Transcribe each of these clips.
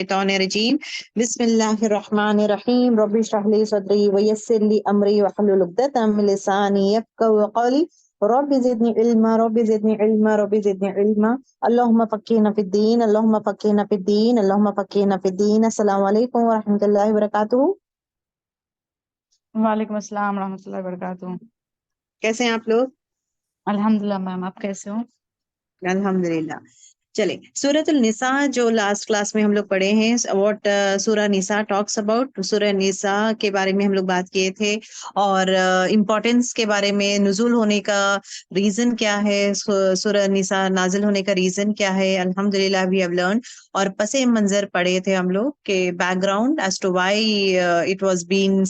الشيطان الرجيم بسم الله الرحمن الرحيم رب اشرح لي صدري ويسر لي امري واحلل عقدة من لساني يفقهوا قولي رب زدني علما رب زدني علما رب زدني علما اللهم فقهنا في الدين اللهم فقهنا في الدين اللهم فقهنا في الدين السلام علیکم ورحمۃ اللہ وبرکاتہ. وعلیکم السلام ورحمۃ اللہ وبرکاتہ. کیسے ہیں آپ لوگ؟ الحمدللہ میم، آپ کیسے ہو؟ الحمدللہ. چلے سورۃ النساء جو لاسٹ کلاس میں ہم لوگ پڑھے ہیں، واٹ سورہ نساء ٹاکس اباؤٹ. سورہ نساء کے بارے میں ہم لوگ بات کیے تھے اور امپورٹینس کے بارے میں، نزول ہونے کا ریزن کیا ہے، سورہ نساء نازل ہونے کا ریزن کیا ہے. الحمدللہ وی ہیو لرن. اور پس منظر پڑھے تھے ہم لوگ کہ background as to why it was been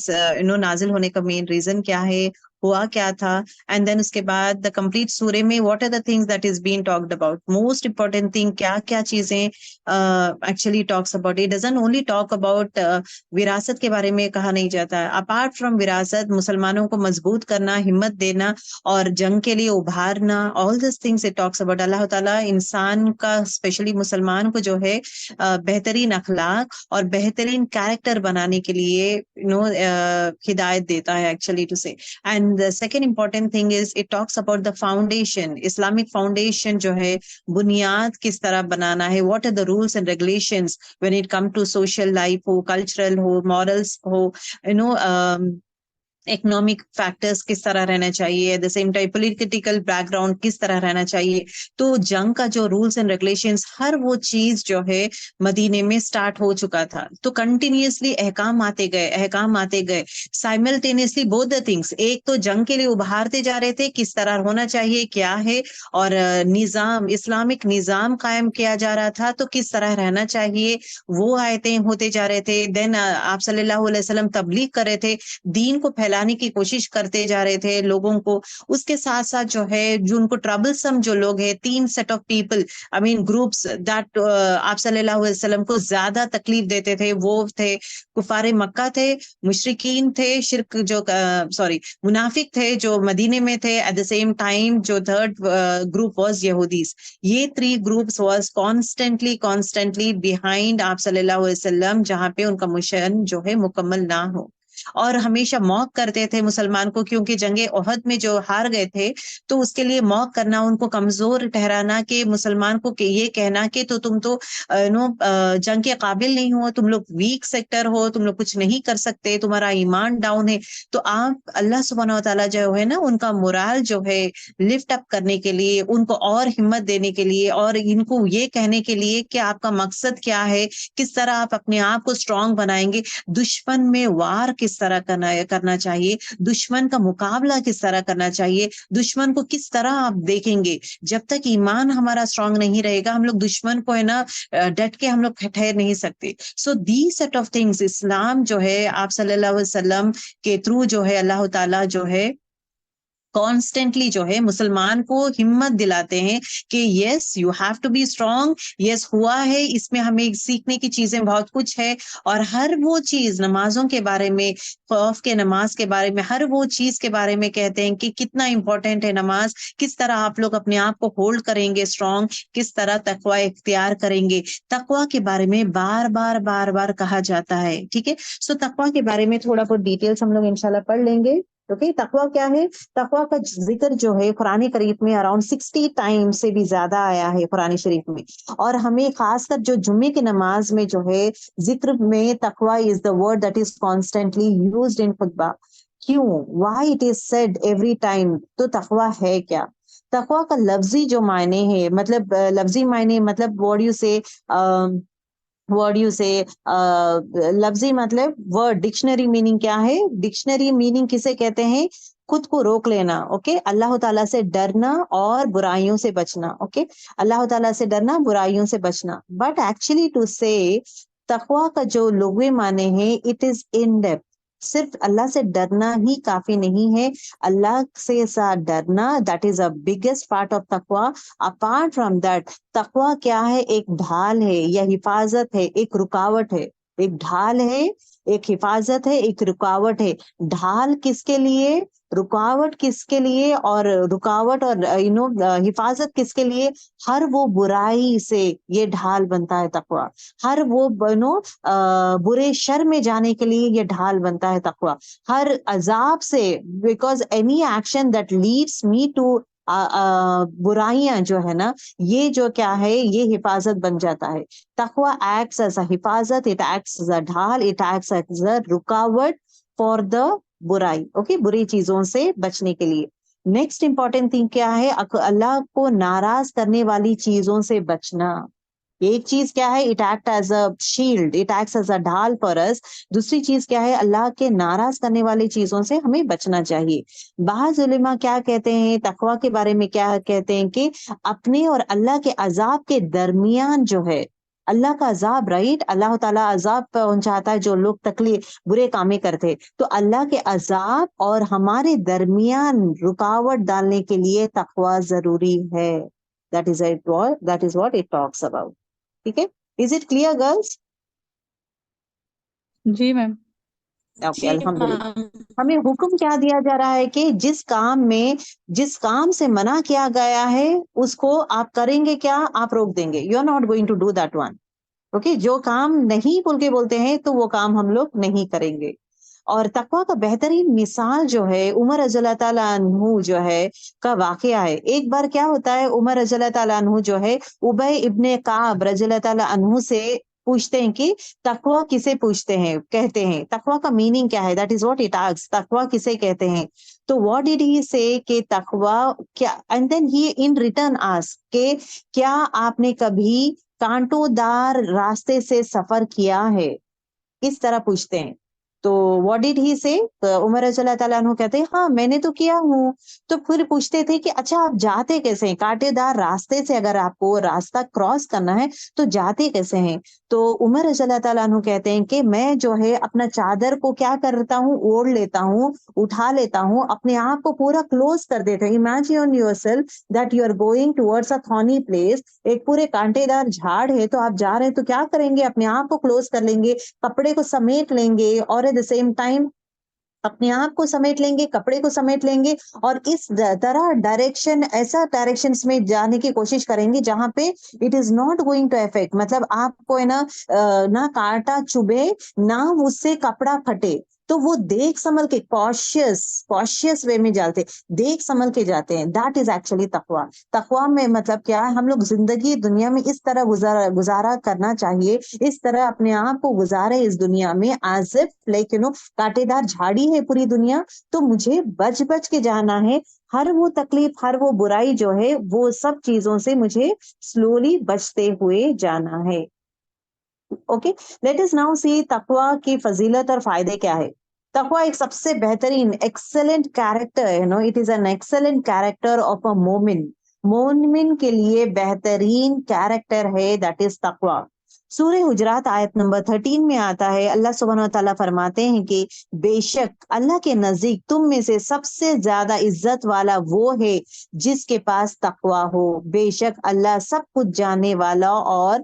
نازل ہونے کا مین ریزن کیا ہے، ہوا کیا تھا. اینڈ دین اس کے بعد دا کمپلیٹ سورے میں what are the things that is been talked about. Most important thing کیا کیا چیزیں actually talks about. It doesn't only talk about وراثت کے بارے میں کہا نہیں جاتا. اپارٹ فرام وراثت، مسلمانوں کو مضبوط کرنا، ہمت دینا اور جنگ کے لیے ابھارنا، all this things it talks about. Allah تعالیٰ انسان کا، اسپیشلی مسلمان کو جو ہے بہترین اخلاق اور بہترین کیریکٹر بنانے کے لیے ہدایت دیتا ہے ایکچولی ٹو سے. And the second important thing is it talks about the foundation. Islamic foundation جو ہے، بنیاد کس طرح بنانا ہے. What are the rules and regulations when it comes to social life ہو، cultural ہو، morals ہو، اکنامک فیکٹرز کس طرح رہنا چاہیے. At the same time political background کس طرح رہنا چاہیے. تو جنگ کا جو رولس اینڈ ریگولیشنز، ہر وہ چیز جو ہے مدینے میں سٹارٹ ہو چکا تھا. تو کنٹینیوسلی احکام آتے گئے سائملٹینیسلی بوتھ دا تھنگس. ایک تو جنگ کے لیے ابھارتے جا رہے تھے، کس طرح ہونا چاہیے، کیا ہے، اور نظام، اسلامک نظام قائم کیا جا رہا تھا تو کس طرح رہنا چاہیے، وہ آیتیں ہوتے جا رہے تھے. دین آپ صلی اللہ علیہ وسلم تبلیغ کر رہے تھے، دین کو پھیلانے کی کوشش کرتے جا رہے تھے لوگوں کو. اس کے ساتھ ساتھ جو ہے، جو ان کو ٹربلسم جو لوگ ہیں، 3 set of people, groups that آپ صلی اللہ علیہ وسلم کو زیادہ تکلیف دیتے تھے، وہ تھے کفار مکہ تھے، مشرکین تھے، منافق تھے جو مدینے میں تھے. ایٹ دا سیم ٹائم جو تھرڈ گروپ واز یہودیز. یہ 3 گروپس واز کانسٹنٹلی بیہائنڈ آپ صلی اللہ علیہ وسلم، جہاں پہ ان کا مشن جو ہے مکمل نہ ہو. اور ہمیشہ موک کرتے تھے مسلمان کو، کیونکہ جنگ احد میں جو ہار گئے تھے تو اس کے لیے موک کرنا، ان کو کمزور ٹھہرانا، کہ مسلمان کو یہ کہنا کہ تم تو جنگ کے قابل نہیں ہو، تم لوگ ویک سیکٹر ہو، تم لوگ کچھ نہیں کر سکتے، تمہارا ایمان ڈاؤن ہے. تو آپ اللہ سبحانہ و تعالیٰ جو ہے نا، ان کا مورال جو ہے لفٹ اپ کرنے کے لیے، ان کو اور ہمت دینے کے لیے، اور ان کو یہ کہنے کے لیے کہ آپ کا مقصد کیا ہے، کس طرح آپ اپنے آپ کو اسٹرانگ بنائیں گے، دشمن میں وار کس طرح کرنا چاہیے، دشمن کا مقابلہ کس طرح کرنا چاہیے، دشمن کو کس طرح آپ دیکھیں گے. جب تک ایمان ہمارا اسٹرانگ نہیں رہے گا، ہم لوگ دشمن کو ہے نا ڈٹ کے ہم لوگ ٹھہر نہیں سکتے. سو دی سیٹ آف تھنگس، اسلام جو ہے آپ صلی اللہ علیہ وسلم کے تھرو جو ہے اللہ تعالیٰ جو ہے کانسٹنٹلی جو ہے مسلمان کو ہمت دلاتے ہیں کہ yes you have to be strong. Yes ہوا ہے، اس میں ہمیں سیکھنے کی چیزیں بہت کچھ ہے. اور ہر وہ چیز، نمازوں کے بارے میں، خوف کے نماز کے بارے میں، ہر وہ چیز کے بارے میں کہتے ہیں کہ کتنا امپورٹنٹ ہے نماز، کس طرح آپ لوگ اپنے آپ کو ہولڈ کریں گے اسٹرانگ، کس طرح تقوی اختیار کریں گے. تقوی کے بارے میں بار بار کہا جاتا ہے. ٹھیک ہے، سو تقوی کے بارے میں تھوڑا بہت ڈیٹیلز ہم لوگ انشاءاللہ پڑھ لیں گے. اوکے، تقوی کیا ہے؟ تقوی کا ذکر جو ہے قرآن کریم میں اراؤنڈ 60 ٹائم سے بھی زیادہ آیا ہے قرآن شریف میں. اور ہمیں خاص کر جو جمعے کی نماز میں جو ہے ذکر میں تقوی is the word that is constantly used in خطبہ. کیوں؟ Why it is said every time. تو تقوی ہے کیا؟ تقوی کا لفظی جو معنی ہے، مطلب لفظی معنی مطلب لفظی مطلب ورڈ ڈکشنری میننگ کیا ہے؟ ڈکشنری میننگ کسے کہتے ہیں؟ خود کو روک لینا. اوکے، اللہ تعالیٰ سے ڈرنا اور برائیوں سے بچنا. اوکے، اللہ تعالیٰ سے ڈرنا، برائیوں سے بچنا. بٹ ایکچولی ٹو سے تقوی کا جو لغوی معنی ہے، اٹ از ان ڈیپتھ. صرف اللہ سے ڈرنا ہی کافی نہیں ہے. اللہ سے ساتھ ڈرنا، that is a biggest part of تقوی. اپارٹ فرام دیٹ، تقوی کیا ہے؟ ایک ڈھال ہے یا حفاظت ہے، ایک رکاوٹ ہے. ایک ڈھال ہے، ایک حفاظت ہے، ایک رکاوٹ ہے. ڈھال کس کے لیے، رکاوٹ کس کے لیے، اور رکاوٹ اور حفاظت کس کے لیے؟ ہر وہ برائی سے یہ ڈھال بنتا ہے تقوی. ہر وہ برے شر میں جانے کے لیے یہ ڈھال بنتا ہے تقوی. ہر عذاب سے، because any action that leads me to برائیاں جو ہے نا، یہ جو کیا ہے، یہ حفاظت بن جاتا ہے. تقوی ایکٹس ایز اے حفاظت، اٹ ایکٹس ایز اے ڈھال، اٹ ایکٹس ایز اے رکاوٹ فار دا برائی. اوکے، بری چیزوں سے بچنے کے لیے. نیکسٹ امپورٹنٹ تھنگ کیا ہے؟ اللہ کو ناراض کرنے والی چیزوں سے بچنا. ایک چیز کیا ہے؟ It act as a shield, it acts as a ڈھال فار اس. دوسری چیز کیا ہے؟ اللہ کے ناراض کرنے والی چیزوں سے ہمیں بچنا چاہیے. بعض علماء کیا کہتے ہیں تقوی کے بارے میں؟ کیا کہتے ہیں کہ اپنے اور اللہ کے عذاب کے درمیان جو ہے، اللہ کا عذاب، رائٹ، اللہ تعالیٰ عذاب پہنچاتا ہے جو لوگ تکلیف برے کامیں کرتے، تو اللہ کے عذاب اور ہمارے درمیان رکاوٹ ڈالنے کے لیے تقوی ضروری ہے. That is what it talks about. ٹھیک ہے، از اٹ کلیئر گرلس؟ جی میم. اوکے، الحمدللہ. ہمیں حکم کیا دیا جا رہا ہے کہ جس کام سے منع کیا گیا ہے اس کو آپ کریں گے کیا؟ آپ روک دیں گے. You are not going to do that one. Okay, جو کام نہیں بول کے بولتے ہیں تو وہ کام ہم لوگ نہیں کریں گے. اور تقوی کا بہترین مثال جو ہے عمر رضی اللہ تعالیٰ عنہ جو ہے کا واقعہ ہے. ایک بار کیا ہوتا ہے، عمر رضی اللہ تعالیٰ عنہ جو ہے ابی ابن کعب رضی اللہ تعالیٰ عنہ سے پوچھتے ہیں کہ تقوی کسے پوچھتے ہیں، کہتے ہیں تقوی کا میننگ کیا ہے؟ That is what it asks, تقوی کسے کہتے ہیں؟ تو واٹ ڈیڈ ہی سے کہ تقوی کیا، and then he in return ask کہ کیا آپ نے کبھی کانٹوں دار راستے سے سفر کیا ہے؟ اس طرح پوچھتے ہیں. تو واٹ ڈیڈ ہی سے؟ عمر رضی اللہ تعالیٰ عنہ کہتے ہیں ہاں میں نے تو کیا ہوں. تو پھر پوچھتے تھے کہ اچھا آپ جاتے کیسے ہیں؟ کانٹے دار راستے سے اگر آپ کو راستہ کراس کرنا ہے تو جاتے کیسے ہیں؟ تو عمر رضی اللہ تعالیٰ عنہ کہتے ہیں کہ میں جو ہے اپنا چادر کو کیا کرتا ہوں، اوڑھ لیتا ہوں، اٹھا لیتا ہوں، اپنے آپ کو پورا کلوز کر دیتا ہوں. Imagine yourself that you are going towards a thorny place, ایک پورے کانٹے دار جھاڑ ہے تو آپ جا رہے ہیں تو کیا کریں گے؟ اپنے آپ کو کلوز کر لیں گے، کپڑے کو سمیٹ لیں گے، اور ایٹ دا سیم ٹائم اپنے آپ کو سمیٹ لیں گے، کپڑے کو سمیٹ لیں گے، اور اس طرح ایسا ڈائریکشن میں جانے کی کوشش کریں گے جہاں پہ it is not going to affect, مطلب آپ کو ہے نہ کانٹا چبھے نہ اس سے کپڑا پھٹے. تو وہ دیکھ سمجھ کے کاشیس وے میں جاتے، دیکھ سمجھ کے جاتے ہیں. دیٹ از ایکچولی تقوی. تقوی میں مطلب کیا ہے؟ ہم لوگ زندگی دنیا میں اس طرح گزارا کرنا چاہیے، اس طرح اپنے آپ کو گزارے اس دنیا میں ایز اف لائک کانٹے دار جھاڑی ہے پوری دنیا، تو مجھے بچ کے جانا ہے. ہر وہ تکلیف، ہر وہ برائی جو ہے، وہ سب چیزوں سے مجھے سلولی بچتے ہوئے جانا ہے. Okay, let us now see تقوی کی فضیلت اور فائدے کیا ہے. تقوی ایک سب سے بہترین ایکسلنٹ کیریکٹر ہے، it is an excellent character of a مومن. مومن کے لیے بہترین کیریکٹر ہے، دیٹ از تقوی. سورہ حجرات آیت نمبر 13 میں آتا ہے، اللہ سبحانہ وتعالیٰ فرماتے ہیں کہ بے شک اللہ کے نزدیک تم میں سے سب سے زیادہ عزت والا وہ ہے جس کے پاس تقوی ہو. بے شک اللہ سب کچھ جاننے والا اور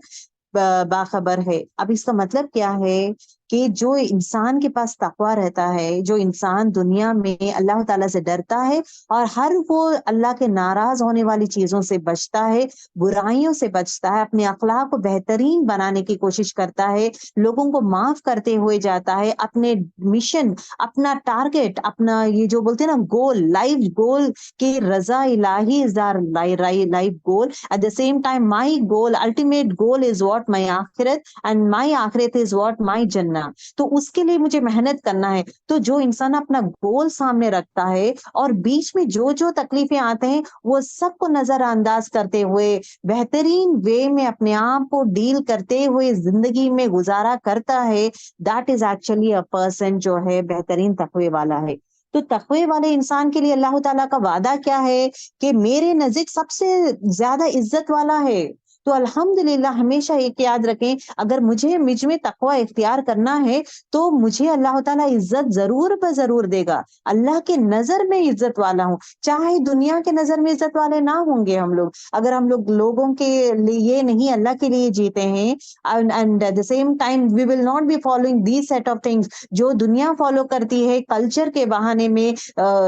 باخبر ہے. اب اس کا مطلب کیا ہے کہ جو انسان کے پاس تقوی رہتا ہے، جو انسان دنیا میں اللہ تعالیٰ سے ڈرتا ہے اور ہر وہ اللہ کے ناراض ہونے والی چیزوں سے بچتا ہے، برائیوں سے بچتا ہے، اپنے اخلاق کو بہترین بنانے کی کوشش کرتا ہے، لوگوں کو معاف کرتے ہوئے جاتا ہے، اپنے مشن، اپنا ٹارگٹ، اپنا یہ جو بولتے ہیں نا گول، لائف گول کہ رضا الہی is our life goal. At the same time my goal, ultimate goal is what my آخرت، اینڈ مائی آخرت از واٹ مائی جنہ. تو اس کے لیے مجھے محنت کرنا ہے. تو جو انسان اپنا گول سامنے رکھتا ہے اور بیچ میں جو تکلیفیں آتے ہیں وہ سب کو نظر انداز کرتے ہوئے بہترین وے میں اپنے آپ کو ڈیل کرتے ہوئے زندگی میں گزارا کرتا ہے، that is actually a person جو ہے بہترین تقوی والا ہے. تو تقوی والے انسان کے لیے اللہ تعالیٰ کا وعدہ کیا ہے کہ میرے نزدیک سب سے زیادہ عزت والا ہے. تو الحمدللہ ہمیشہ ایک یاد رکھیں، اگر مجھ میں تقوی اختیار کرنا ہے تو مجھے اللہ تعالیٰ عزت ضرور ضرور دے گا. اللہ کے نظر میں عزت والا ہوں، چاہے دنیا کے نظر میں عزت والے نہ ہوں گے ہم لوگ. اگر ہم لوگ لوگوں کے لیے نہیں اللہ کے لیے جیتے ہیں، and at the same time we will not be following these set of things جو دنیا فالو کرتی ہے کلچر کے بہانے میں،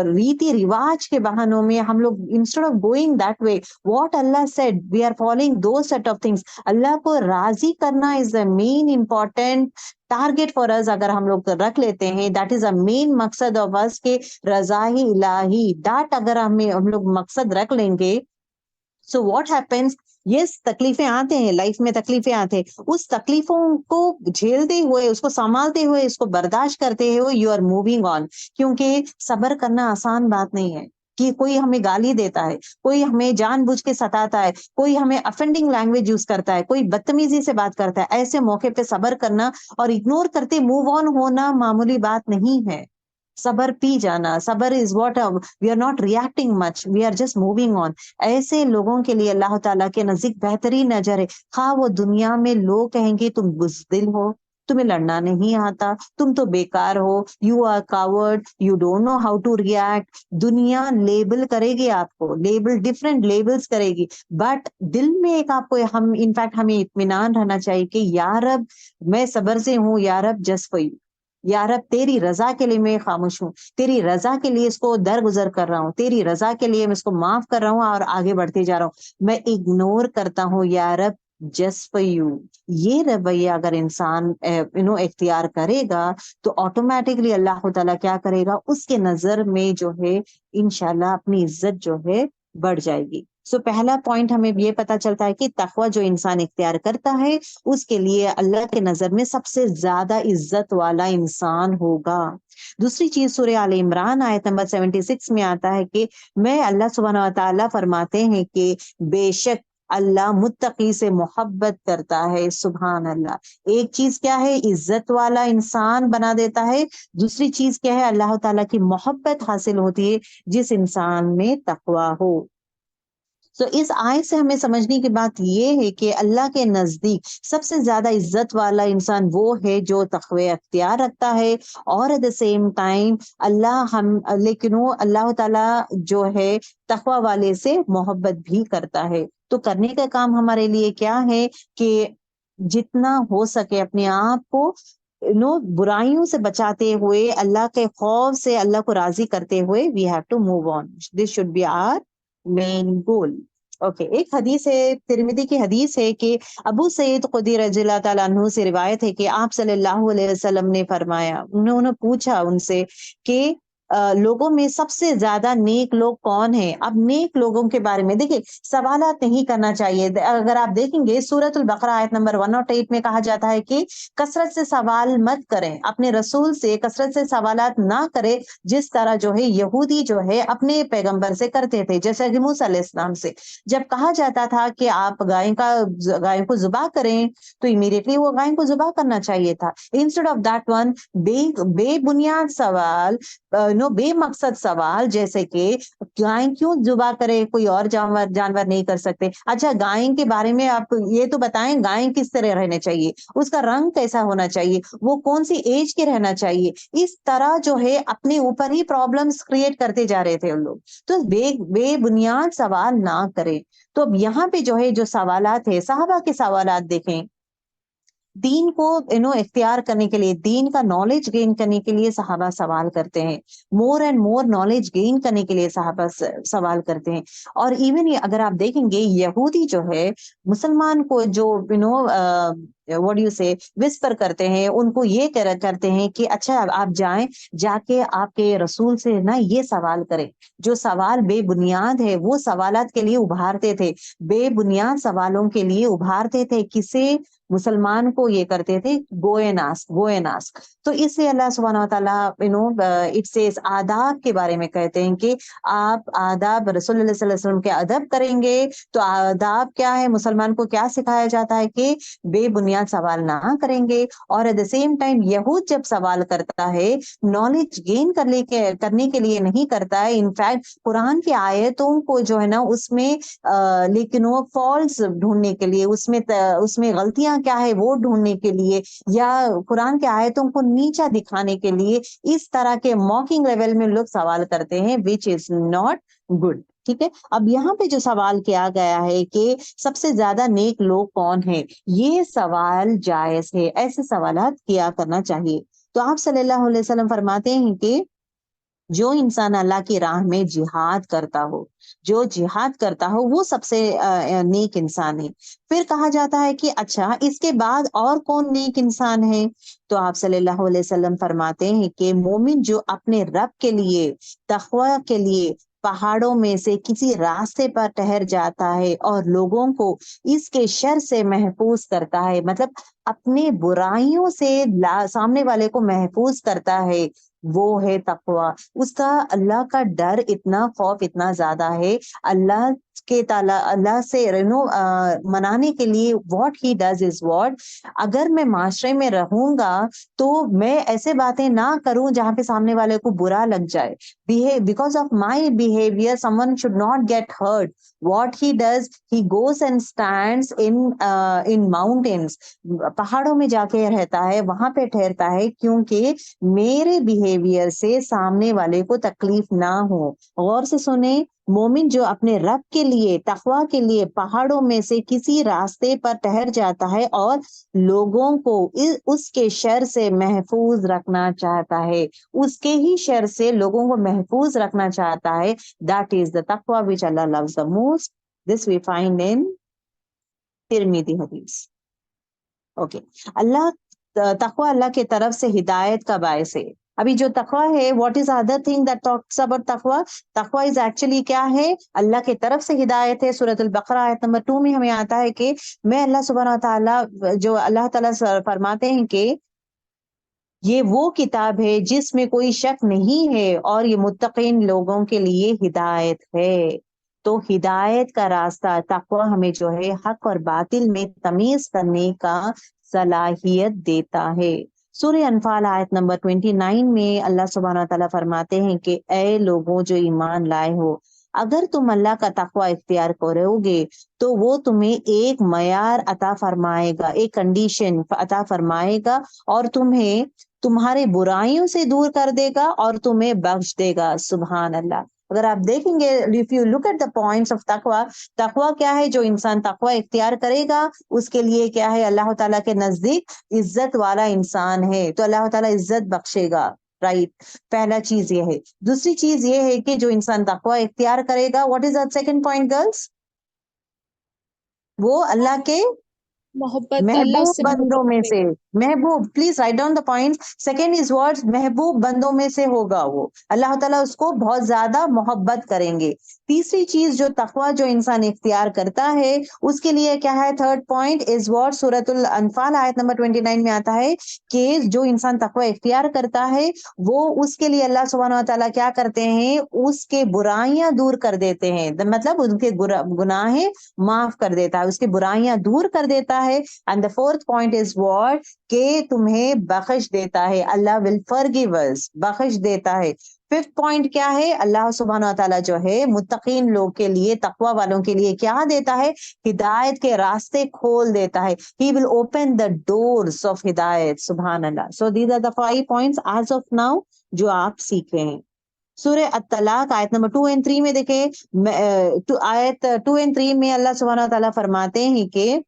ریتی رواج کے بہانوں میں، ہم لوگ instead of going that way what Allah said we are following those set of things. Allah کو راضی کرنا is the main important target for us. اگر ہم لوگ رکھ لیتے ہیں دیٹ از اے مین مقصد آف اس کہ رضا الہی، دیٹ اگر ہم لوگ مقصد رکھ لیں گے، سو واٹ ہیپنس، یس تکلیفیں آتے ہیں لائف میں، تکلیفیں آتے ہیں، اس تکلیفوں کو جھیلتے ہوئے، اس کو سنبھالتے ہوئے، اس کو برداشت کرتے ہوئے یو آر موونگ آن. کیونکہ صبر کرنا آسان بات نہیں ہے. کہ کوئی ہمیں گالی دیتا ہے، کوئی ہمیں جان بوجھ کے ستاتا ہے، کوئی ہمیں افینڈنگ لینگویج یوز کرتا ہے، کوئی بدتمیزی سے بات کرتا ہے، ایسے موقع پہ صبر کرنا اور اگنور کرتے موو آن ہونا معمولی بات نہیں ہے. صبر پی جانا، صبر is what we are not reacting much, we are just moving on. ایسے لوگوں کے لیے اللہ تعالیٰ کے نزدیک بہترین اجر ہے. خواہ وہ دنیا میں لوگ کہیں گے تم بزدل ہو، تمہیں لڑنا نہیں آتا، تم تو بیکار ہو، you are coward, you don't know how to react. دنیا لیبل کرے گی آپ کو، لیبل ڈفرینٹ لیبلز کرے گی، بٹ دل میں ایک آپ کو انفیکٹ ہمیں اطمینان رہنا چاہیے کہ یا رب میں صبر سے ہوں، یا رب جسٹ فار یو، یا رب تیری رضا کے لیے میں خاموش ہوں، تیری رضا کے لیے اس کو درگزر کر رہا ہوں، تیری رضا کے لیے میں اس کو معاف کر رہا ہوں اور آگے بڑھتے جا رہا ہوں، میں اگنور کرتا ہوں یا رب جسٹ فار یو. یہ رویہ اگر انسان اختیار کرے گا تو آٹومیٹکلی اللہ تعالیٰ کیا کرے گا، اس کے نظر میں جو ہے انشاءاللہ اپنی عزت جو ہے بڑھ جائے گی. سو پہلا پوائنٹ ہمیں یہ پتا چلتا ہے کہ تقوی جو انسان اختیار کرتا ہے اس کے لیے اللہ کے نظر میں سب سے زیادہ عزت والا انسان ہوگا. دوسری چیز سورہ آل عمران آیت نمبر 76 میں آتا ہے کہ میں اللہ سبحانہ و تعالیٰ فرماتے ہیں کہ بے شک اللہ متقی سے محبت کرتا ہے. سبحان اللہ. ایک چیز کیا ہے، عزت والا انسان بنا دیتا ہے، دوسری چیز کیا ہے، اللہ تعالیٰ کی محبت حاصل ہوتی ہے جس انسان میں تقوی ہو. تو اس آیت سے ہمیں سمجھنے کی بات یہ ہے کہ اللہ کے نزدیک سب سے زیادہ عزت والا انسان وہ ہے جو تقوی اختیار رکھتا ہے، اور ایٹ دا سیم ٹائم لیکن وہ اللہ تعالیٰ جو ہے تقوی والے سے محبت بھی کرتا ہے. تو کرنے کا کام ہمارے لیے کیا ہے کہ جتنا ہو سکے اپنے آپ کو برائیوں سے بچاتے ہوئے، اللہ کے خوف سے اللہ کو راضی کرتے ہوئے we have to move on. This should be our main goal. Okay. ایک حدیث ہے، ترمذی کی حدیث ہے کہ ابو سعید خدری رضی اللہ تعالیٰ عنہ سے روایت ہے کہ آپ صلی اللہ علیہ وسلم نے فرمایا، انہوں نے پوچھا ان سے کہ لوگوں میں سب سے زیادہ نیک لوگ کون ہیں. اب نیک لوگوں کے بارے میں دیکھیں سوالات نہیں کرنا چاہیے. اگر آپ دیکھیں گے سورۃ البقرہ آیت نمبر 108 میں کہا جاتا ہے کہ کثرت سے سوال مت کریں، اپنے رسول سے کثرت سے سوالات نہ کریں جس طرح جو ہے یہودی جو ہے اپنے پیغمبر سے کرتے تھے. جیسے کہ موسیٰ علیہ السلام سے جب کہا جاتا تھا کہ آپ گائے کو ذبح کریں تو امیڈیٹلی وہ گائے کو ذبح کرنا چاہیے تھا. انسٹیڈ آف دیٹ ون بے بنیاد سوال، بے مقصد سوال جیسے کہ گائے کیوں ذبح کرے، کوئی اور جانور نہیں کر سکتے. اچھا گائے کے بارے میں آپ یہ تو بتائیں گائے کس طرح رہنا چاہیے، اس کا رنگ کیسا ہونا چاہیے، وہ کون سی ایج کے رہنا چاہیے. اس طرح جو ہے اپنے اوپر ہی پرابلمز کریٹ کرتے جا رہے تھے ان لوگ. تو بے بنیاد سوال نہ کرے. تو اب یہاں پہ جو ہے جو سوالات ہے صحابہ کے سوالات دیکھیں، دین کو اختیار کرنے کے لیے، دین کا نالج گین کرنے کے لیے صحابہ سوال کرتے ہیں، more and more knowledge gain کرنے کے لیے صحابہ سوال کرتے ہیں. اور ایون اگر آپ دیکھیں گے یہودی جو ہے مسلمان کو جو what do you say whisper کرتے ہیں، ان کو یہ کرتے ہیں کہ اچھا آپ جائیں جا کے آپ کے رسول سے نا یہ سوال کریں. جو سوال بے بنیاد ہے وہ سوالات کے لیے ابھارتے تھے، بے بنیاد سوالوں کے لیے ابھارتے تھے. کسے؟ مسلمان کو یہ کرتے تھے گو اینڈ آسک. تو اس سے اللہ سبحانہ وتعالیٰ اٹ سیز آداب کے بارے میں کہتے ہیں کہ آپ آداب رسول اللہ صلی اللہ علیہ وسلم کے ادب کریں گے. تو آداب کیا ہے؟ مسلمان کو کیا سکھایا جاتا ہے کہ بے بنیاد بنیاد سوال نہ کریں گے. اور ایٹ دا سیم ٹائم یہود جب سوال کرتا ہے نالج گین کرنے کے لیے نہیں کرتا ہے. انفیکٹ قرآن کی آیتوں کو جو ہے نا اس میں لیکن وہ فالس ڈھونڈنے کے لیے, اس میں غلطیاں کیا ہے وہ ڈھونڈنے کے لیے, یا قرآن کی آیتوں کو نیچا دکھانے کے لیے اس طرح کے موکنگ لیول میں لوگ سوال کرتے ہیں, which is not good. ٹھیک ہے. اب یہاں پہ جو سوال کیا گیا ہے کہ سب سے زیادہ نیک لوگ کون ہیں, یہ سوال جائز ہے, ایسے سوالات کیا کرنا چاہیے. تو آپ صلی اللہ علیہ وسلم فرماتے ہیں کہ جو انسان اللہ کی راہ میں جہاد کرتا ہو, جو جہاد کرتا ہو وہ سب سے نیک انسان ہے. پھر کہا جاتا ہے کہ اچھا اس کے بعد اور کون نیک انسان ہے, تو آپ صلی اللہ علیہ وسلم فرماتے ہیں کہ مومن جو اپنے رب کے لیے تقوی کے لیے پہاڑوں میں سے کسی راستے پر ٹھہر جاتا ہے اور لوگوں کو اس کے شر سے محفوظ کرتا ہے, مطلب اپنے برائیوں سے سامنے والے کو محفوظ کرتا ہے, وہ ہے تقوی. اس کا اللہ کا ڈر اتنا, خوف اتنا زیادہ ہے اللہ کے تعالی, اللہ سے منانے کے لیے. What he does is what, اگر میں معاشرے میں رہوں گا تو میں ایسے باتیں نہ کروں جہاں پہ سامنے والے کو برا لگ جائے. Because of my behavior someone should not get hurt. What he does, he goes and stands in mountains, پہاڑوں میں جا کے رہتا ہے, وہاں پہ ٹھہرتا ہے کیونکہ میرے بیہیویئر سے سامنے والے کو تکلیف نہ ہو. غور سے سنیں, مومن جو اپنے رب کے لیے تقوی کے لیے پہاڑوں میں سے کسی راستے پر ٹھہر جاتا ہے اور لوگوں کو اس کے شر سے محفوظ رکھنا چاہتا ہے, اس کے ہی شر سے لوگوں کو محفوظ رکھنا چاہتا ہے, that is the taqwa which Allah loves the most. This we find in Tirmidhi hadith. Okay. تقوی اللہ کی طرف سے ہدایت کا باعث ہے. ابھی جو تقوی ہے, what is other thing that talks about تقوی, تقوی is actually کیا ہے, اللہ کی طرف سے ہدایت ہے. سورۃ البقرہ آیت نمبر 2 میں ہمیں آتا ہے کہ میں اللہ سبحانہ وتعالیٰ, جو اللہ تعالیٰ فرماتے ہیں کہ یہ وہ کتاب ہے جس میں کوئی شک نہیں ہے اور یہ متقین لوگوں کے لیے ہدایت ہے. تو ہدایت کا راستہ تقوی ہمیں جو ہے حق اور باطل میں تمیز کرنے کا صلاحیت دیتا ہے. سورہ انفال آیت نمبر 29 میں اللہ سبحانہ تعالیٰ فرماتے ہیں کہ اے لوگوں جو ایمان لائے ہو, اگر تم اللہ کا تقوی اختیار کرو گے تو وہ تمہیں ایک معیار عطا فرمائے گا, ایک کنڈیشن عطا فرمائے گا, اور تمہیں تمہارے برائیوں سے دور کر دے گا اور تمہیں بخش دے گا. سبحان اللہ. اگر آپ دیکھیں گے, if you look at the points of taqwa, تقوی کیا ہے, جو انسان تقوی اختیار کرے گا اس کے لیے کیا ہے, اللہ تعالیٰ کے نزدیک عزت والا انسان ہے, تو اللہ تعالیٰ عزت بخشے گا. رائٹ, پہلا چیز یہ ہے. دوسری چیز یہ ہے کہ جو انسان تقوی اختیار کرے گا, what is that second point girls, وہ اللہ کے محبت, اللہ محبوب سے بندوں میں سے, محبوب, please write down the point. Second is word, محبوب بندوں میں سے ہوگا وہ, اللہ تعالیٰ اس کو بہت زیادہ محبت کریں گے. تیسری چیز جو تقوی جو انسان اختیار کرتا ہے اس کے لیے کیا ہے, تھرڈ پوائنٹ از ورڈ سورۃ الانفال آیت نمبر 29 میں آتا ہے کہ جو انسان تقوی اختیار کرتا ہے وہ اس کے لیے اللہ سبحانہ و تعالیٰ کیا کرتے ہیں, اس کے برائیاں دور کر دیتے ہیں, مطلب ان کے گناہیں معاف کر دیتا ہے, اس کی برائیاں دور کر دیتا ہے. And the fourth point is what, کہ تمہیں بخش دیتا ہے, اللہ ول forgive us, بخش دیتا ہے. ففتھ پوائنٹ کیا ہے, اللہ سبحانہ و تعالیٰ جو ہے متقین لوگ کے لیے, تقوی والوں کے لیے کیا دیتا ہے, ہدایت کے راستے کھول دیتا ہے. He will open the doors of ہدایت. سبحان اللہ. So these are the 5 points as of now جو آپ سیکھ رہے ہیں. سورہ الطلاق آیت نمبر 2 and 3 میں دیکھیں, آیت 2 and 3 میں اللہ سبحانہ و تعالیٰ فرماتے ہیں کہ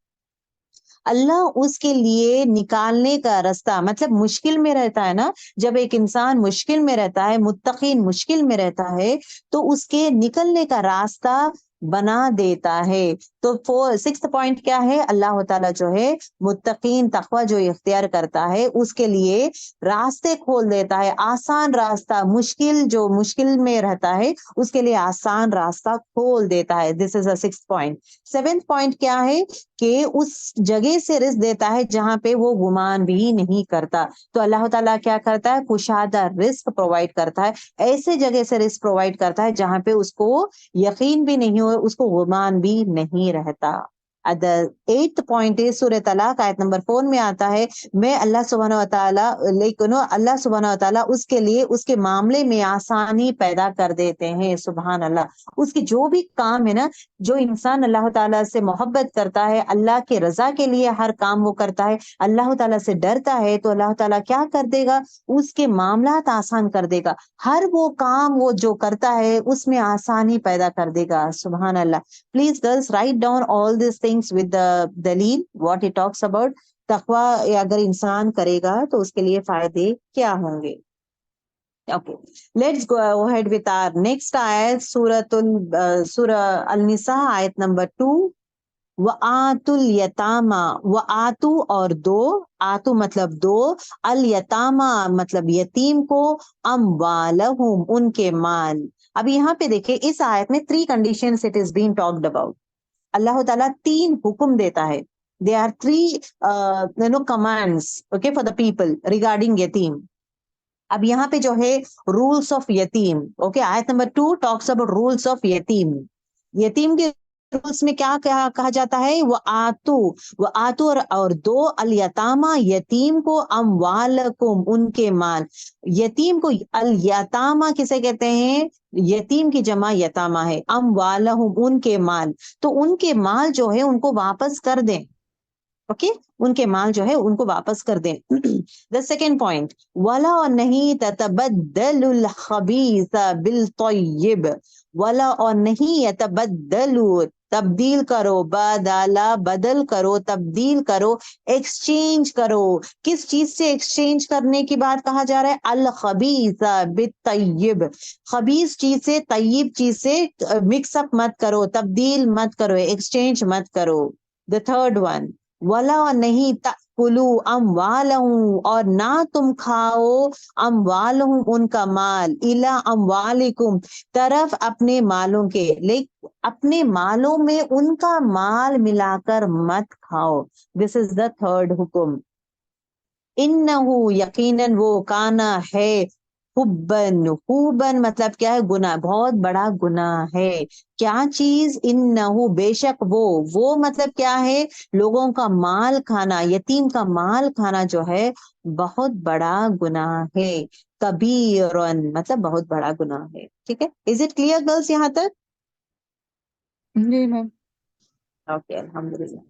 اللہ اس کے لیے نکالنے کا راستہ, مطلب مشکل میں رہتا ہے نا, جب ایک انسان مشکل میں رہتا ہے, متقین مشکل میں رہتا ہے, تو اس کے نکلنے کا راستہ بنا دیتا ہے. تو سکس پوائنٹ کیا ہے, اللہ تعالیٰ جو ہے متقین تقوی جو اختیار کرتا ہے اس کے لیے راستے کھول دیتا ہے, آسان راستہ, جو مشکل میں رہتا ہے اس کے لیے آسان راستہ کھول دیتا ہے. دس از اے سکس پوائنٹ. سیونتھ پوائنٹ کیا ہے, کہ اس جگہ سے رزق دیتا ہے جہاں پہ وہ گمان بھی نہیں کرتا. تو اللہ تعالیٰ کیا کرتا ہے, کشادہ رزق پرووائڈ کرتا ہے, ایسے جگہ سے رزق پرووائڈ کرتا ہے جہاں پہ اس کو یقین بھی نہیں ہو, اس کو گمان بھی نہیں رہتا. At the 8th point is سورہ طلاق آیت نمبر 4 میں آتا ہے میں اللہ سبحانہ و تعالیٰ لیکن اللہ سبحانہ و تعالیٰ اس کے لیے اس کے معاملے میں آسانی پیدا کر دیتے ہیں. سبحان اللہ. اس کی جو بھی کام ہے نا, جو انسان اللہ تعالیٰ سے محبت کرتا ہے, اللہ کے رضا کے لیے ہر کام وہ کرتا ہے, اللہ تعالیٰ سے ڈرتا ہے, تو اللہ تعالیٰ کیا کر دے گا, اس کے معاملات آسان کر دے گا. ہر وہ کام وہ جو کرتا ہے اس میں آسانی پیدا کر دے گا. سبحان اللہ. Please girls write down all these things with the دلیل what it talks about. تقوی اگر انسان کرے گا تو اس کے لیے فائدے کیا ہوں گے. Okay, let's go ahead with our next ayat, Surah Al-Nisa, ayat number 2. وَآتُوا الْيَتَامَى, وَآتُوا اور دو, آتو مطلب دو, الیتامہ مطلب یتیم کو, اموالہم ان کے مال. اب یہاں پہ دیکھیں اس آیت میں 3 conditions it is being talked about. اللہ تعالیٰ 3 حکم دیتا ہے. There are 3 commands, okay, for the people regarding یتیم. اب یہاں پہ جو ہے رولس آف یتیم, اوکے, آیت نمبر 2 talks about رولس آف یتیم. یتیم کے رولس میں کیا کہا جاتا ہے, وہ آتو اور دو, الیتامہ یتیم کو, اموالکم ان کے مال. یتیم کو الیتامہ کسے کہتے ہیں, یتیم کی جمع یتامہ ہے, اموالہم ان کے مال, تو ان کے مال جو ہے ان کو واپس کر دیں. اوکے, ان کے مال جو ہے ان کو واپس کر دیں. The second point, وَلَا اور نہیں تَتَبَدَّلُ الْخَبِيثَ بِالطَّيِّبِ, وَلَا اور نہیں يَتَبَدَّلُ تبدیل کرو, بدل کرو, تبدیل کرو, ایکسچینج کرو. کس چیز سے ایکسچینج کرنے کی بات کہا جا رہا ہے, الخبیث بالطیب, خبیث چیز سے طیب چیز سے مکس اپ مت کرو, تبدیل مت کرو, ایکسچینج مت کرو. The third one, ولا اور نہیں تأکلوا اموالہم اور نہ تم کھاؤ اموالہم ان کا مال, الا اموالکم طرف اپنے مالوں کے, لیکن اپنے مالوں میں ان کا مال ملا کر مت کھاؤ. This is the third حکم. انہو یقیناً وہ, کانا ہے, حبن مطلب کیا ہے, گناہ, بہت بڑا گناہ ہے. کیا چیز, انہو بے شک وہ مطلب کیا ہے, لوگوں کا مال کھانا, یتیم کا مال کھانا جو ہے بہت بڑا گناہ ہے. کبیرن مطلب بہت بڑا گناہ ہے. ٹھیک ہے, از اٹ کلیئر گرلس یہاں تک؟ جی میم. اوکے, الحمدللہ.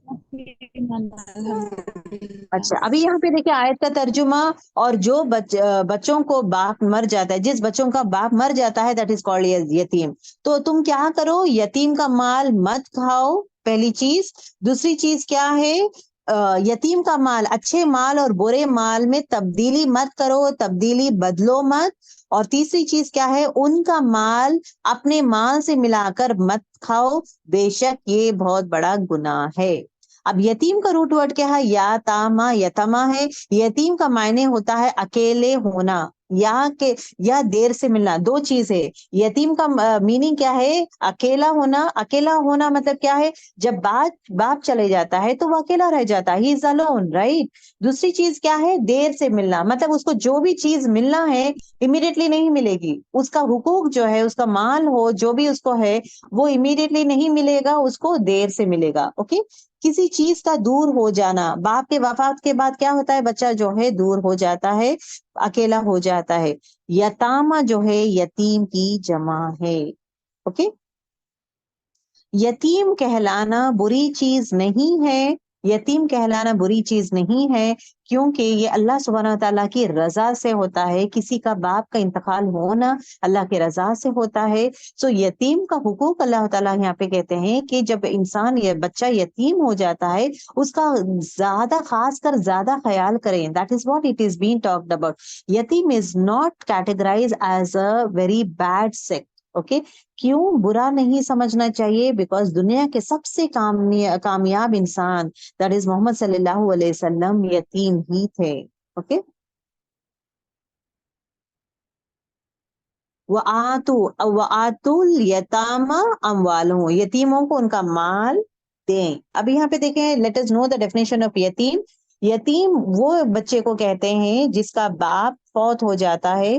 اچھا, ابھی یہاں پہ دیکھیں آیت کا ترجمہ, اور جو بچوں کو باپ مر جاتا ہے, جس بچوں کا باپ مر جاتا ہے, دیٹ از کالڈ یتیم. تو تم کیا کرو, یتیم کا مال مت کھاؤ, پہلی چیز. دوسری چیز کیا ہے, یتیم کا مال, اچھے مال اور برے مال میں تبدیلی مت کرو, تبدیلی بدلو مت. اور تیسری چیز کیا ہے, ان کا مال اپنے مال سے ملا کر مت کھاؤ, بے شک یہ بہت بڑا گناہ ہے. اب یتیم کا روٹ ورڈ کیا ہے, یاتاما, یتما ہے. یتیم کا معنی ہوتا ہے اکیلے ہونا یا دیر سے ملنا, دو چیز ہے. یتیم کا میننگ کیا ہے, اکیلا ہونا. اکیلا ہونا مطلب کیا ہے, جب باپ چلے جاتا ہے تو وہ اکیلا رہ جاتا ہے, ہی از الون, رائٹ. دوسری چیز کیا ہے, دیر سے ملنا, مطلب اس کو جو بھی چیز ملنا ہے امیڈیٹلی نہیں ملے گی. اس کا حقوق جو ہے, اس کا مال ہو جو بھی اس کو ہے, وہ امیڈیٹلی نہیں ملے گا, اس کو دیر سے ملے گا. اوکے, کسی چیز کا دور ہو جانا, باپ کے وفات کے بعد کیا ہوتا ہے, بچہ جو ہے دور ہو جاتا ہے, اکیلا ہو جاتا ہے. یتامہ جو ہے یتیم کی جمع ہے. اوکے, یتیم کہلانا بری چیز نہیں ہے, یتیم کہلانا بری چیز نہیں ہے, کیونکہ یہ اللہ سبحانہ تعالیٰ کی رضا سے ہوتا ہے. کسی کا باپ کا انتقال ہونا اللہ کی رضا سے ہوتا ہے. سو یتیم کا حقوق اللہ تعالیٰ یہاں پہ کہتے ہیں کہ جب انسان یا بچہ یتیم ہو جاتا ہے, اس کا زیادہ, خاص کر زیادہ خیال کریں. That is what it is been talked about. یتیم is not categorised as a very bad sect. Okay, کیوں برا نہیں سمجھنا چاہیے, بیکاز دنیا کے سب سے کامیاب انسان دیٹ از محمد صلی اللہ علیہ وسلم یتیم ہی تھے. اوکے, وَآتُوا الْيَتَامَى أَمْوَالَهُم, یتیموں کو ان کا مال دیں. اب یہاں پہ دیکھیں, let us know the definition of یتیم. یتیم وہ بچے کو کہتے ہیں جس کا باپ فوت ہو جاتا ہے,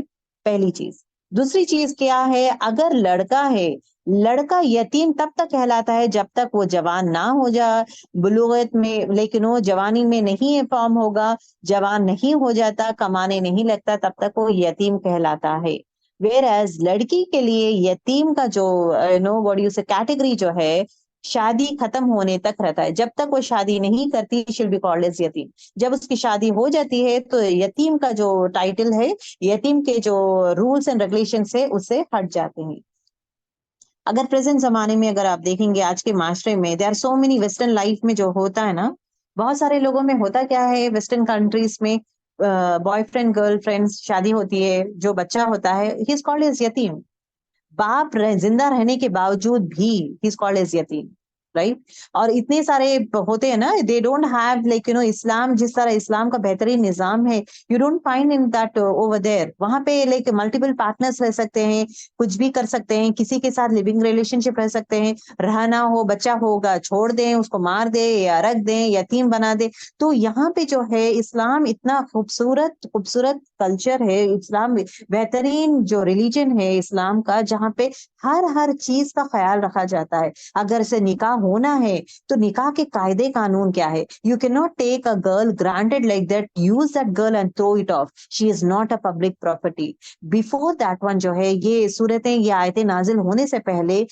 پہلی چیز. دوسری چیز کیا ہے, اگر لڑکا ہے لڑکا یتیم تب تک کہلاتا ہے جب تک وہ جوان نہ ہو جائے بلوغت میں، لیکن وہ جوانی میں نہیں فارم ہوگا، جوان نہیں ہو جاتا، کمانے نہیں لگتا، تب تک وہ یتیم کہلاتا ہے. ویئر ایز لڑکی کے لیے یتیم کا جو کیٹیگری جو ہے شادی ختم ہونے تک رہتا ہے. جب تک وہ شادی نہیں کرتی شیل بی کالڈ ایز یتیم. جب اس کی شادی ہو جاتی ہے تو یتیم کا جو ٹائٹل ہے، یتیم کے جو رولس اینڈ ریگولیشن ہے اس سے ہٹ جاتے ہیں. اگر پریزنٹ زمانے میں اگر آپ دیکھیں گے آج کے معاشرے میں there are so many western life میں جو ہوتا ہے نا، بہت سارے لوگوں میں ہوتا کیا ہے ویسٹرن کنٹریز میں بوائے فرینڈ گرل فرینڈ شادی ہوتی ہے، جو بچہ ہوتا ہے ہی از کالڈ ایز یتیم. باپ زندہ رہنے کے باوجود بھی ہی از کالڈ ایز یتیم، رائٹ. اور اتنے سارے ہوتے ہیں نا، دے ڈونٹ ہیو لائک اسلام جس طرح اسلام کا بہترین نظام ہے، you don't find in that over there. وہاں پہ لائک ملٹیپل پارٹنرس رہ سکتے ہیں، کچھ بھی کر سکتے ہیں، کسی کے ساتھ لیونگ ریلیشن شپ رہ سکتے ہیں، رہنا ہو بچہ ہوگا چھوڑ دیں، اس کو مار دے یا رکھ دیں، یتیم بنا دے. تو یہاں پہ جو ہے اسلام اتنا خوبصورت کلچر ہے، اسلام بہترین جو ریلیجن ہے اسلام کا، جہاں پہ ہر چیز کا خیال رکھا جاتا ہے. اگر سے نکاح ہونا ہے تو نکاح کے قاعدے قانون کیا ہے. You can not take a girl granted like that, use that girl and through it of. She is not a public property. Before that one جو ہے یہ صورتیں، یہ آیتیں نازل ہونے سے پہلے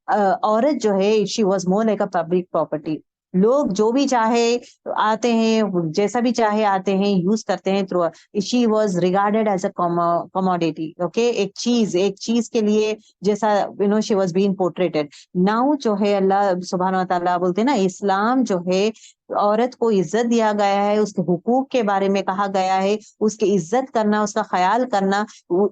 عورت جو ہے she was more like a public property. لوگ جو بھی چاہے آتے ہیں، جیسا بھی چاہے آتے ہیں، یوز کرتے ہیں through. She was regarded as a commodity. Okay, ایک چیز کے لیے جیسا شی واز بین پورٹریٹڈ. ناؤ جو ہے اللہ سبحانہ و تعالیٰ بولتے ہیں نا، اسلام جو ہے عورت کو عزت دیا گیا ہے، اس کے حقوق کے بارے میں کہا گیا ہے، اس کی عزت کرنا، اس کا خیال کرنا.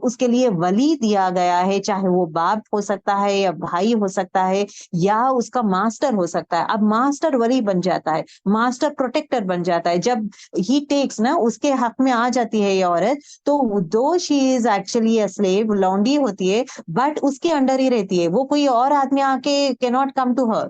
اس کے لیے ولی دیا گیا ہے، چاہے وہ باپ ہو سکتا ہے یا بھائی ہو سکتا ہے یا اس کا ماسٹر ہو سکتا ہے. اب ماسٹر ولی بن جاتا ہے، ماسٹر پروٹیکٹر بن جاتا ہے. جب ہی ٹیکس نا اس کے حق میں آ جاتی ہے یہ عورت، تو دو شی از ایکچولی اے سلیو، لونڈی ہوتی ہے، بٹ اس کے انڈر ہی رہتی ہے. وہ کوئی اور آدمی آ کے کی ناٹ کم ٹو ہر.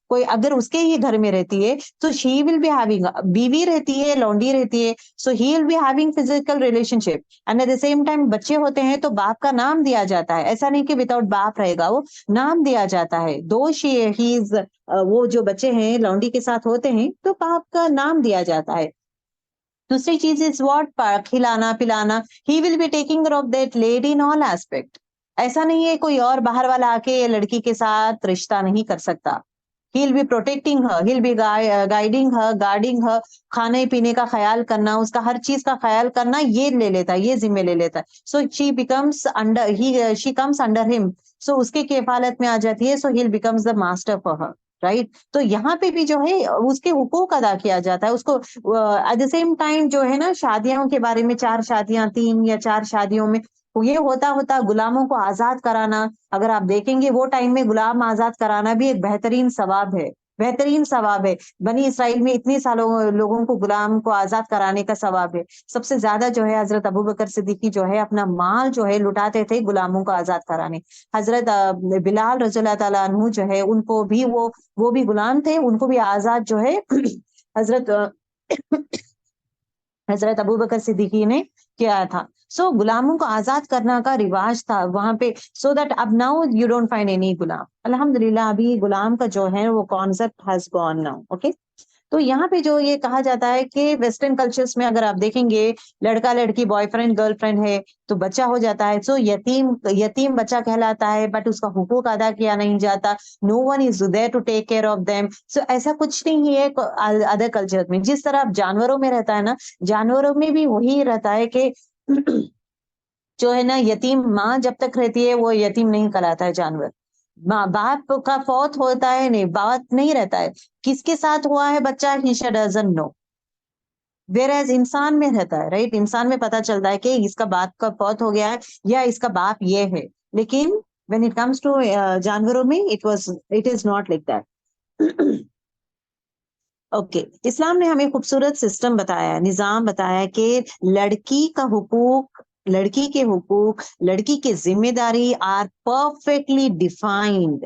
کوئی اگر اس کے ہی گھر میں رہتی ہے تو شی ول بی ہیونگ، بیوی رہتی ہے، لونڈی رہتی ہے، so he will be having physical relationship. And at the same time بچے ہوتے ہیں تو باپ کا نام دیا جاتا ہے. ایسا نہیں کہ وداؤٹ باپ رہے گا، وہ نام دیا جاتا ہے. وہ جو بچے ہیں لونڈی کے ساتھ ہوتے ہیں تو باپ کا نام دیا جاتا ہے. دوسری چیز از واٹ، کھلانا پلانا. He will be taking care of that lady in all aspect. ایسا نہیں ہے کوئی اور باہر والا آ کے لڑکی کے ساتھ رشتہ نہیں کر سکتا. He'll be protecting her, he'll be guiding her, guarding her. کھانے پینے کا خیال کرنا، اس کا ہر چیز کا خیال کرنا یہ لے لیتا ہے، یہ ذمہ لے لیتا ہے. So she comes under him. So اس کے کفالت میں آ جاتی ہے. So he'll becomes the master for her. Right. تو یہاں پہ بھی جو ہے اس کے حقوق ادا کیا جاتا ہے اس کو. ایٹ دا سیم ٹائم جو ہے نا شادیوں کے بارے میں، 4 شادیاں، 3 یا 4 شادیوں میں یہ ہوتا غلاموں کو آزاد کرانا. اگر آپ دیکھیں گے وہ ٹائم میں غلام آزاد کرانا بھی ایک بہترین ثواب ہے، بہترین ثواب ہے. بنی اسرائیل میں اتنے سالوں لوگوں کو غلام کو آزاد کرانے کا ثواب ہے. سب سے زیادہ جو ہے حضرت ابوبکر صدیقی جو ہے اپنا مال جو ہے لٹاتے تھے غلاموں کو آزاد کرانے. حضرت بلال رضی اللہ تعالیٰ عنہ جو ہے ان کو بھی وہ بھی غلام تھے، ان کو بھی آزاد جو ہے حضرت ابوبکر صدیقی نے کیا تھا. سو غلاموں کو آزاد کرنا کا رواج تھا وہاں پہ. سو دیٹ اب now you don't find any غلام. الحمدللہ ابھی غلام کا جو ہے وہ concept has gone now. Okay. تو یہاں پہ جو یہ کہا جاتا ہے کہ ویسٹرن کلچرز میں اگر آپ دیکھیں گے لڑکا لڑکی بوائے فرینڈ گرل فرینڈ ہے تو بچہ ہو جاتا ہے. سو یتیم بچہ کہلاتا ہے، بٹ اس کا حقوق ادا کیا نہیں جاتا. No one is there to take care of them. So ایسا کچھ نہیں ہے ادر کلچر میں. جس طرح جانوروں میں رہتا ہے نا، جانوروں میں بھی وہی رہتا ہے کہ جو ہے نا یتیم ماں جب تک رہتی ہے وہ یتیم نہیں کہلاتا ہے جانور. باپ کا فوت ہوتا ہے نہیں، بات نہیں رہتا ہے کس کے ساتھ ہوا ہے بچہ، he doesn't know. Whereas انسان میں رہتا ہے، رائٹ. انسان میں پتا چلتا ہے کہ اس کا باپ کا فوت ہو گیا ہے یا اس کا باپ یہ ہے. لیکن when it comes to جانوروں میں it is not like that. Okay. Islam نے ہمیں خوبصورت سسٹم بتایا، نظام بتایا کہ لڑکی کا حقوق، لڑکی کے حقوق، لڑکی کی ذمہ داری are perfectly defined.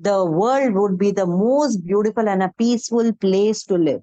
the world would be the most beautiful and a peaceful place to live.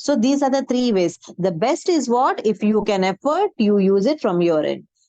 So these are the three ways. The best is what? If you can afford, you use it from your end.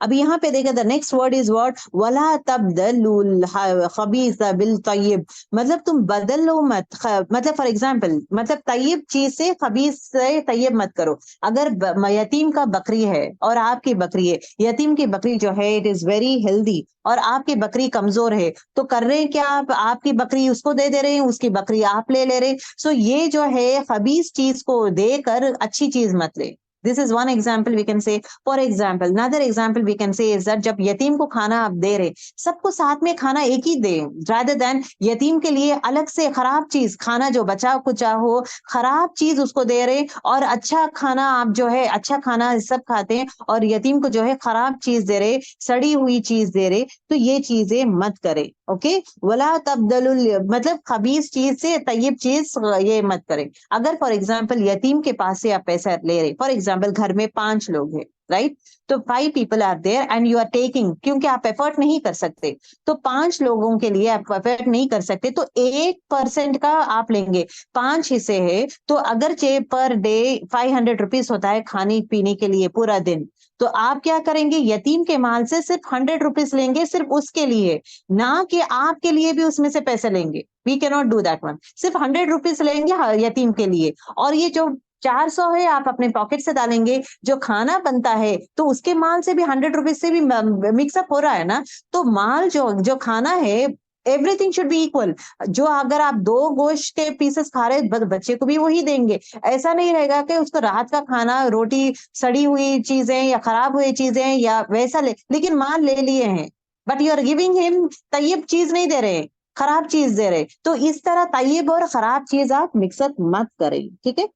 ابھی یہاں پہ دیکھیں the next word is what وَلَا تَبْدَلُوا الْخَبِيثَ بِالطَّيِّبِ مطلب تم بدل لو مت مطلب فار ایگزامپل مطلب طیب چیز سے خبیث سے طیب مت کرو. اگر یتیم کا بکری ہے اور آپ کی بکری ہے, یتیم کی بکری جو ہے اٹ از ویری ہیلدی اور آپ کی بکری کمزور ہے, تو کر رہے ہیں کیا آپ کی بکری اس کو دے دے رہے ہیں, اس کی بکری آپ لے لے رہے. سو یہ جو ہے خبیث چیز کو دے کر اچھی چیز مت لے. This is one example we can say. For example, another example we can say is that جب یتیم کو کھانا آپ دے رہے, سب کو ساتھ میں کھانا ایک ہی دیں, rather than یتیم کے لیے الگ سے خراب چیز کھانا جو بچا کچا ہو خراب چیز اس کو دے رہے, اور اچھا کھانا آپ جو ہے اچھا کھانا سب کھاتے ہیں اور یتیم کو جو ہے خراب چیز دے رہے, سڑی ہوئی چیز دے رہے, تو یہ چیزیں مت کرے. اوکے, ولا تبدل مطلب خبیث چیز سے طیب چیز یہ مت کرے. اگر فار ایگزامپل یتیم کے پاس سے آپ پیسہ لے رہے, فار ایگزامپل گھر میں 5 لوگ ہیں, رائٹ, تو 5 people are there and you are taking, کیونکہ آپ ایفرٹ نہیں کر سکتے, تو 5 لوگوں کے لیے آپ ایفرٹ نہیں کر سکتے, تو 1% کا آپ لیں گے, 5 حصے ہے, تو اگرچہ پر ڈے 500 روپیز ہوتا ہے کھانے پینے کے لیے پورا دن, تو آپ کیا کریں گے, یتیم کے مال سے صرف 100 روپیز لیں گے, صرف اس کے لیے, نہ کہ آپ کے لیے بھی اس میں سے پیسے لیں گے. وی کی ناٹ ڈو دیٹ ون. صرف 100 روپیز لیں گے یتیم کے لیے, اور یہ جو 400 ہے آپ اپنے پاکٹ سے ڈالیں گے. جو کھانا بنتا ہے تو اس کے مال سے بھی 100 روپیز سے بھی مکس اپ ہو رہا ہے نا, تو مال جو کھانا ہے everything should be equal. جو اگر آپ 2 گوشت کے پیسز کھا رہے بچے کو بھی وہی دیں گے. ایسا نہیں رہے گا کہ اس کو رات کا کھانا روٹی سڑی ہوئی چیزیں یا خراب ہوئی چیزیں یا ویسا لیکن مال لے لیے ہیں, بٹ یو آر گیونگ ہم طیب چیز نہیں دے رہے, خراب چیز دے رہے. تو اس طرح طیب اور خراب چیز آپ مکس اپ مت کریں. ٹھیک ہے.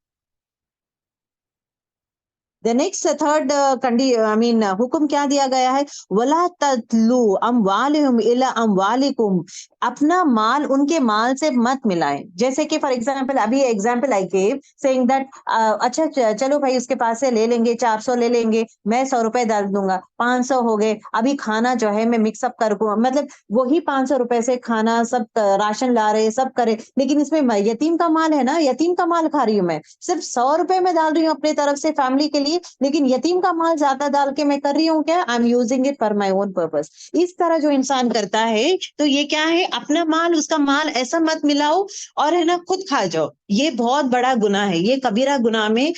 The next third حکم کیا دیا گیا ہے, وَلَا تَتْلُوا أَمْوَالِهُمْ إِلَىٰ أَمْوَالِكُمْ اپنا مال ان کے مال سے مت ملائیں. جیسے کہ فار ایگزامپل ابھی example I give seeing that اچھا چلو بھائی اس کے پاس سے لے لیں گے, 400 لے لیں گے, میں 100 روپے ڈال دوں گا, 500 ہو گئے, ابھی کھانا جو ہے میں مکس اپ کر مطلب وہی 500 روپے سے کھانا سب راشن لا رہے سب کرے, لیکن اس میں یتیم کا مال ہے نا, یتیم کا مال کھا رہی ہوں میں, صرف 100 روپے میں ڈال رہی ہوں اپنے طرف سے فیملی کے لیے, لیکن یتیم کا مال زیادہ ڈال کے میں کر رہی ہوں کیا, I am using it for my own purpose. اس طرح جو انسان کرتا ہے تو یہ کیا ہے, اپنا مال اس کا مال ایسا مت ملاؤ اور ہے نا خود کھا جاؤ. یہ بہت بڑا گناہ ہے, یہ کبیرہ گناہ میں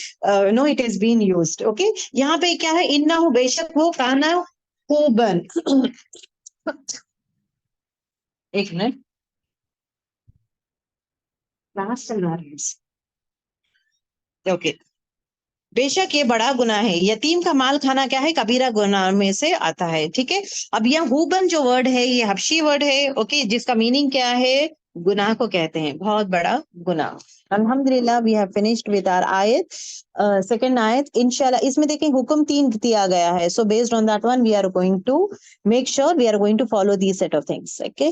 no it is been used. Okay, یہاں پہ کیا ہے, انہ بے شک وہ کانا خوبن ایک منٹ کلاس چل رہا ہے. اوکے, بے شک یہ بڑا گناہ ہے. یتیم کا مال کھانا کیا ہے, کبیرہ گناہ میں سے آتا ہے. ٹھیک ہے. اب یہ ہوبن جو ورڈ ہے یہ حبشی ورڈ ہے. اوکے, جس کا میننگ کیا ہے, گناہ کو کہتے ہیں, بہت بڑا گناہ. الحمدللہ we have finished with our آیت, سیکنڈ آیت. انشاءاللہ اس میں دیکھیں حکم 3 دیا گیا ہے. So based on that one we are going to make sure we are going to follow these set of things. Okay,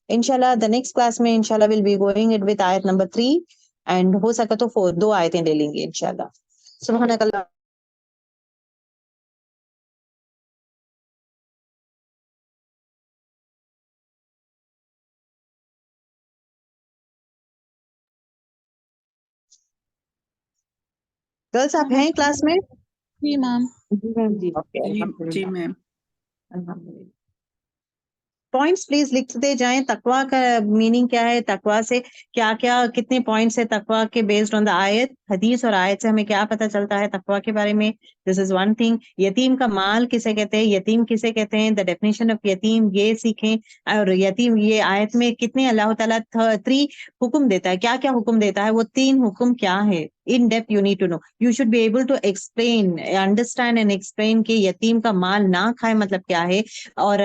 انشاءاللہ the next class میں انشاءاللہ we'll be going it with آیت نمبر 3 اینڈ ہو سکا تو 2 آیتیں لے لیں گے انشاءاللہ. سبحانک اللہ. گرلس آپ ہیں کلاس میں؟ جی میم. جی اوکے, جی الحمدللہ میم. الحمدللہ. پوائنٹس پلیز لکھتے جائیں. تقویٰ کا میننگ کیا ہے, تقویٰ سے کیا کیا کتنے پوائنٹس ہے تقویٰ کے بیسڈ آن دا آیت, حدیث اور آیت سے ہمیں کیا پتہ چلتا ہے تقویٰ کے بارے میں. دس از ون تھنگ. یتیم کا مال کسے کہتے ہیں, یتیم کسے کہتے ہیں, دا ڈیفینیشن آف یتیم یہ سیکھیں. اور یتیم یہ آیت میں کتنے اللہ تعالیٰ 3 حکم دیتا ہے, کیا کیا حکم دیتا ہے, وہ 3 حکم کیا ہے, in depth you need to know. You should be able to explain, understand and explain کہ یتیم کا مال نہ کھائے مطلب کیا ہے, اور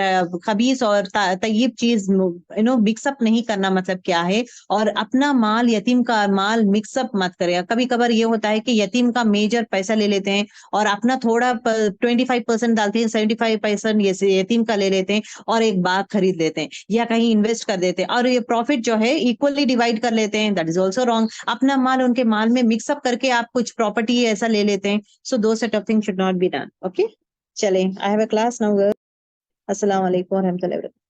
خبیث اور طیب چیز مکس اپ نہیں کرنا مطلب کیا ہے, اور اپنا مال یتیم کا مال مکس اپ مت کرے. کبھی کبھار یہ ہوتا ہے کہ یتیم کا میجر پیسہ لے لیتے ہیں اور اپنا تھوڑا 25% ڈالتے ہیں, 75% یتیم کا لے لیتے ہیں اور ایک باغ خرید لیتے ہیں یا کہیں انویسٹ کر دیتے ہیں, اور یہ پروفٹ جو ہے ایکولی ڈیوائڈ کر لیتے ہیں. That is also wrong. اپنا مال ان کے مال میں مکس اپ کر کے آپ کچھ پراپرٹی ایسا لے لیتے ہیں. So those set of thing should not be done. Okay, چلیں, I have a class now. السلام علیکم ورحمۃ اللہ وبرکاتہ.